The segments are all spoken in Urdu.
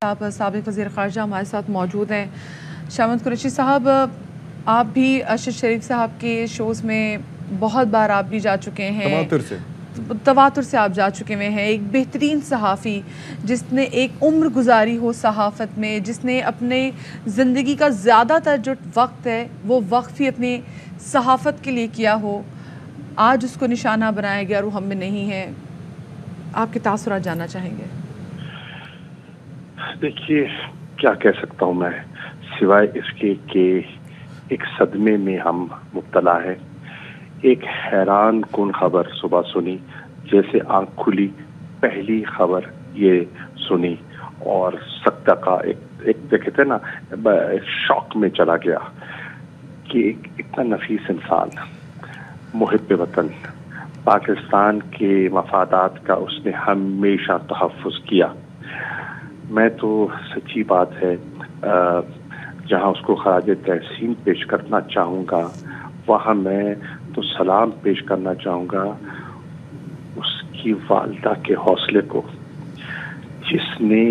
آپ سابق وزیر خارجہ ہمارے ساتھ موجود ہیں شامت قریشی صاحب، آپ بھی ارشد شریف صاحب کے شوز میں بہت بار آپ بھی جا چکے ہیں، تواتر سے آپ جا چکے ہوئے ہیں۔ ایک بہترین صحافی جس نے ایک عمر گزاری ہو صحافت میں، جس نے اپنے زندگی کا زیادہ تر جو وقت ہے وہ وقف ہی اپنی صحافت کے لیے کیا ہو، آج اس کو نشانہ بنایا گیا اور وہ ہم میں نہیں ہے، آپ کے تاثرات جاننا چاہیں گے؟ دیکھیے، کیا کہہ سکتا ہوں میں سوائے اس کے کہ ایک صدمے میں ہم مبتلا ہیں۔ ایک حیران کن خبر صبح سنی، جیسے آنکھ کھلی پہلی خبر یہ سنی اور سکتہ کا ایک کہتے ہیں نا، شوق میں چلا گیا کہ ایک اتنا نفیس انسان، محب وطن، پاکستان کے مفادات کا اس نے ہمیشہ تحفظ کیا۔ میں تو سچی بات ہے جہاں اس کو خراج تحسین پیش کرنا چاہوں گا، وہاں میں تو سلام پیش کرنا چاہوں گا اس کی والدہ کے حوصلے کو، جس نے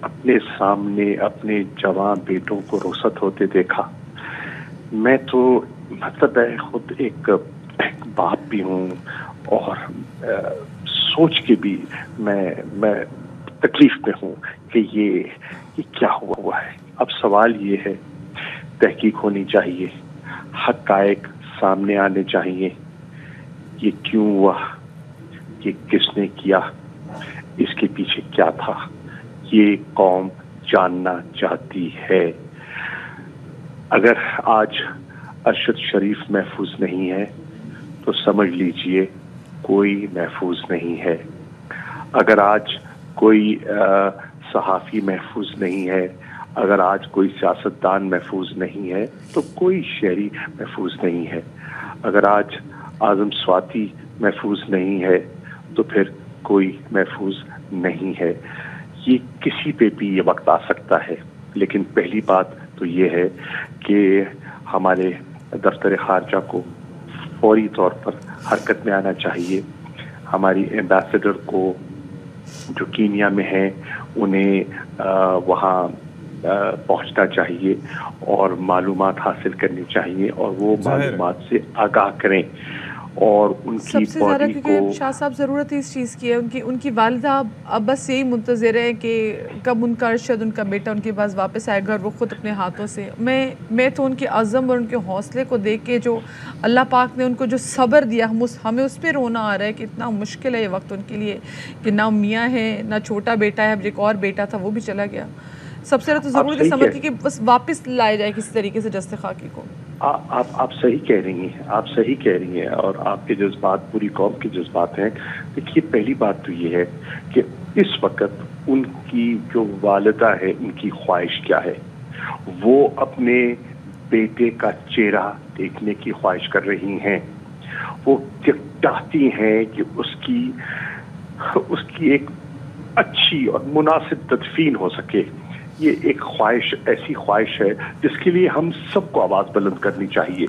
اپنے سامنے اپنے جوان بیٹوں کو رخصت ہوتے دیکھا۔ میں تو مطلب ہے خود ایک باپ بھی ہوں اور سوچ کے بھی میں تکلیف میں ہوں کہ یہ کیا ہوا ہے۔ اب سوال یہ ہے، تحقیق ہونی چاہیے، حقائق سامنے آنے چاہیے، یہ کیوں ہوا، یہ کس نے کیا، اس کے پیچھے کیا تھا، یہ قوم جاننا چاہتی ہے۔ اگر آج ارشد شریف محفوظ نہیں ہے تو سمجھ لیجئے کوئی محفوظ نہیں ہے۔ اگر آج کوئی صحافی محفوظ نہیں ہے، اگر آج کوئی سیاستدان محفوظ نہیں ہے تو کوئی شہری محفوظ نہیں ہے۔ اگر آج اعظم سواتی محفوظ نہیں ہے تو پھر کوئی محفوظ نہیں ہے۔ یہ کسی پہ بھی یہ وقت آ سکتا ہے، لیکن پہلی بات تو یہ ہے کہ ہمارے دفتر خارجہ کو فوری طور پر حرکت میں آنا چاہیے۔ ہماری ایمبیسڈر کو جو کینیا میں ہیں انہیں وہاں پہنچنا چاہیے اور معلومات حاصل کرنی چاہیے اور وہ معلومات سے آگاہ کریں اور ان کی سب سے زیادہ، کیونکہ شاہ صاحب ضرورت ہی اس چیز کی ہے، ان کی والدہ اب بس یہی منتظر ہے کہ کب ان کا ارشد، ان کا بیٹا ان کے پاس واپس آئے گا اور وہ خود اپنے ہاتھوں سے۔ میں تو ان کے عزم اور ان کے حوصلے کو دیکھ کے، جو اللہ پاک نے ان کو جو صبر دیا، ہمیں اس پہ رونا آ رہا ہے کہ اتنا مشکل ہے یہ وقت ان کے لیے کہ نہ میاں ہے نہ چھوٹا بیٹا ہے، اب ایک اور بیٹا تھا وہ بھی چلا گیا۔ سب سے زیادہ تو ضرورت ہے صبر کی کہ بس واپس لائے جائے کسی طریقے سے جسد خاکی کو۔ آپ صحیح کہہ رہی ہیں، آپ صحیح کہہ رہی ہیں اور آپ کے جذبات پوری قوم کے جذبات ہیں۔ دیکھیے، پہلی بات تو یہ ہے کہ اس وقت ان کی جو والدہ ہے ان کی خواہش کیا ہے، وہ اپنے بیٹے کا چہرہ دیکھنے کی خواہش کر رہی ہیں۔ وہ چاہتی ہیں کہ اس کی ایک اچھی اور مناسب تدفین ہو سکے۔ یہ ایک خواہش، ایسی خواہش ہے جس کے لیے ہم سب کو آواز بلند کرنی چاہیے۔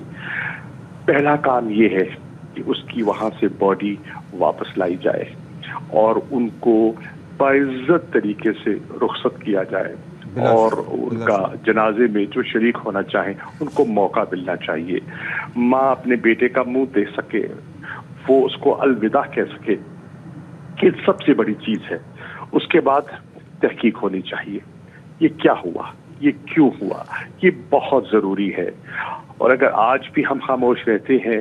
پہلا کام یہ ہے کہ اس کی وہاں سے باڈی واپس لائی جائے اور ان کو باعزت طریقے سے رخصت کیا جائے اور ان کا جنازے میں جو شریک ہونا چاہیں ان کو موقع ملنا چاہیے۔ ماں اپنے بیٹے کا منہ دیکھ سکے، وہ اس کو الوداع کہہ سکے، یہ سب سے بڑی چیز ہے۔ اس کے بعد تحقیق ہونی چاہیے، یہ کیا ہوا، یہ کیوں ہوا، یہ بہت ضروری ہے۔ اور اگر آج بھی ہم خاموش رہتے ہیں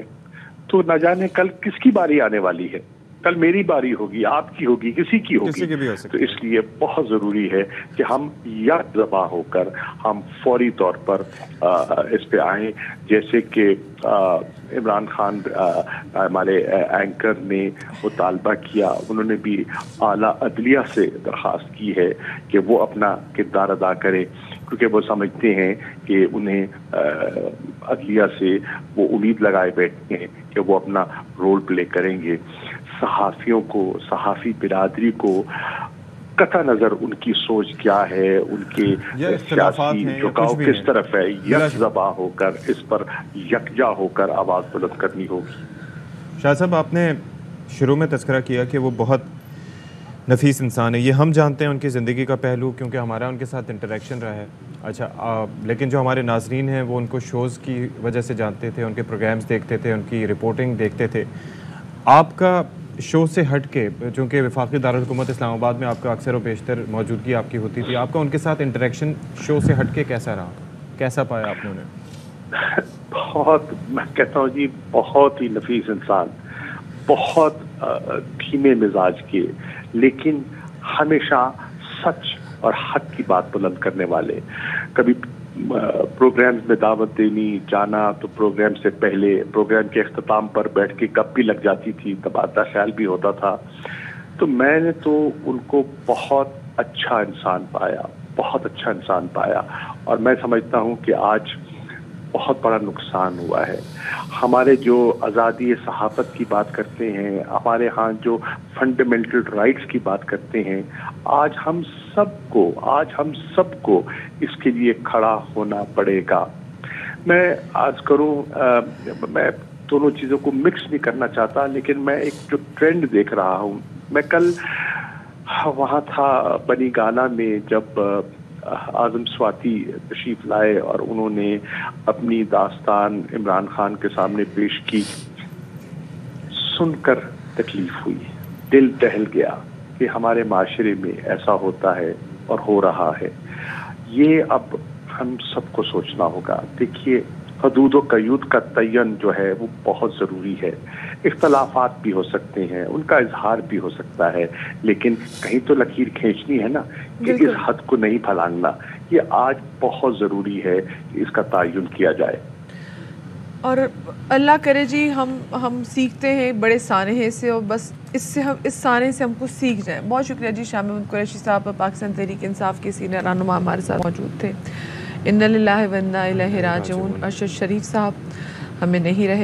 تو نہ جانے کل کس کی باری آنے والی ہے، کل میری باری ہوگی، آپ کی ہوگی، کسی کی ہوگی۔ تو اس لیے بہت ضروری ہے کہ ہم یک زباں ہو کر ہم فوری طور پر اس پہ آئیں، جیسے کہ عمران خان ہمارے اینکر نے مطالبہ کیا، انہوں نے بھی اعلیٰ عدلیہ سے درخواست کی ہے کہ وہ اپنا کردار ادا کرے، کیونکہ وہ سمجھتے ہیں کہ انہیں عدلیہ سے وہ امید لگائے بیٹھتے ہیں کہ وہ اپنا رول پلے کریں گے۔ صحافیوں کو، صحافی برادری کو قطع نظر ان کی سوچ کیا ہے، ان کے سیاسی جھکاؤ کس طرف ہے، یک زباں ہو کر اس پر یکجا ہو کر آواز بلند کرنی ہوگی۔ شاہ صاحب، آپ نے شروع میں تذکرہ کیا کہ وہ بہت نفیس انسان ہے. یہ ہم جانتے ہیں ان کی زندگی کا پہلو کیونکہ ہمارا ان کے ساتھ انٹریکشن رہا ہے. اچھا لیکن جو ہمارے ناظرین ہیں وہ ان کو شوز کی وجہ سے جانتے تھے, ان کے پروگرامز دیکھتے تھے, ان کی رپورٹنگ دیکھتے تھے. آپ کا شو سے ہٹ کے, چونکہ وفاقی دارالحکومت اسلام آباد میں آپ کا اکثر و بیشتر موجودگی آپ کی ہوتی تھی, آپ کا ان کے ساتھ انٹریکشن شو سے ہٹ کے کیسا رہا, کیسا پایا آپ نے انہیں؟ بہت, میں کہتا ہوں جی, بہت ہی نفیس انسان, بہت دھیمے مزاج کے, لیکن ہمیشہ سچ اور حق کی بات بلند کرنے والے. کبھی پروگرامز میں دعوت دینی جانا تو پروگرام سے پہلے پروگرام کے اختتام پر بیٹھ کے گپ بھی لگ جاتی تھی, تبادلہ خیال بھی ہوتا تھا. تو میں نے تو ان کو بہت اچھا انسان پایا, بہت اچھا انسان پایا. اور میں سمجھتا ہوں کہ آج بہت بڑا نقصان ہوا ہے. ہمارے جو آزادی صحافت کی بات کرتے ہیں, ہمارے ہاں جو فنڈامنٹل رائٹس کی بات کرتے ہیں, آج ہم سب کو اس کے لیے کھڑا ہونا پڑے گا. میں عرض کروں, میں دونوں چیزوں کو مکس نہیں کرنا چاہتا, لیکن میں ایک جو ٹرینڈ دیکھ رہا ہوں, میں کل وہاں تھا بنی گالا میں جب اعظم سواتی تشریف لائے اور انہوں نے اپنی داستان عمران خان کے سامنے پیش کی. سن کر تکلیف ہوئی, دل دہل گیا کہ ہمارے معاشرے میں ایسا ہوتا ہے اور ہو رہا ہے. یہ اب ہم سب کو سوچنا ہوگا. دیکھیے, حدود و قیود کا تعین جو ہے وہ بہت ضروری ہے. اختلافات بھی ہو سکتے ہیں, ان کا اظہار بھی ہو سکتا ہے, لیکن کہیں تو لکیر کھینچنی ہے نا, کہ اس حد کو نہیں پھلانگنا. یہ آج بہت ضروری ہے کہ اس کا تعین کیا جائے. اور اللہ کرے جی ہم سیکھتے ہیں بڑے سانحے سے, اور بس اس سانحے سے ہم کو سیکھ جائیں. بہت شکریہ جی. شاہ محمود قریشی صاحب پاکستان تحریک انصاف کے سینئر رہنما ہمارے ساتھ موجود تھے. انا للہ و انا الیہ راجعون. ارشد شریف صاحب ہمیں نہیں رہے.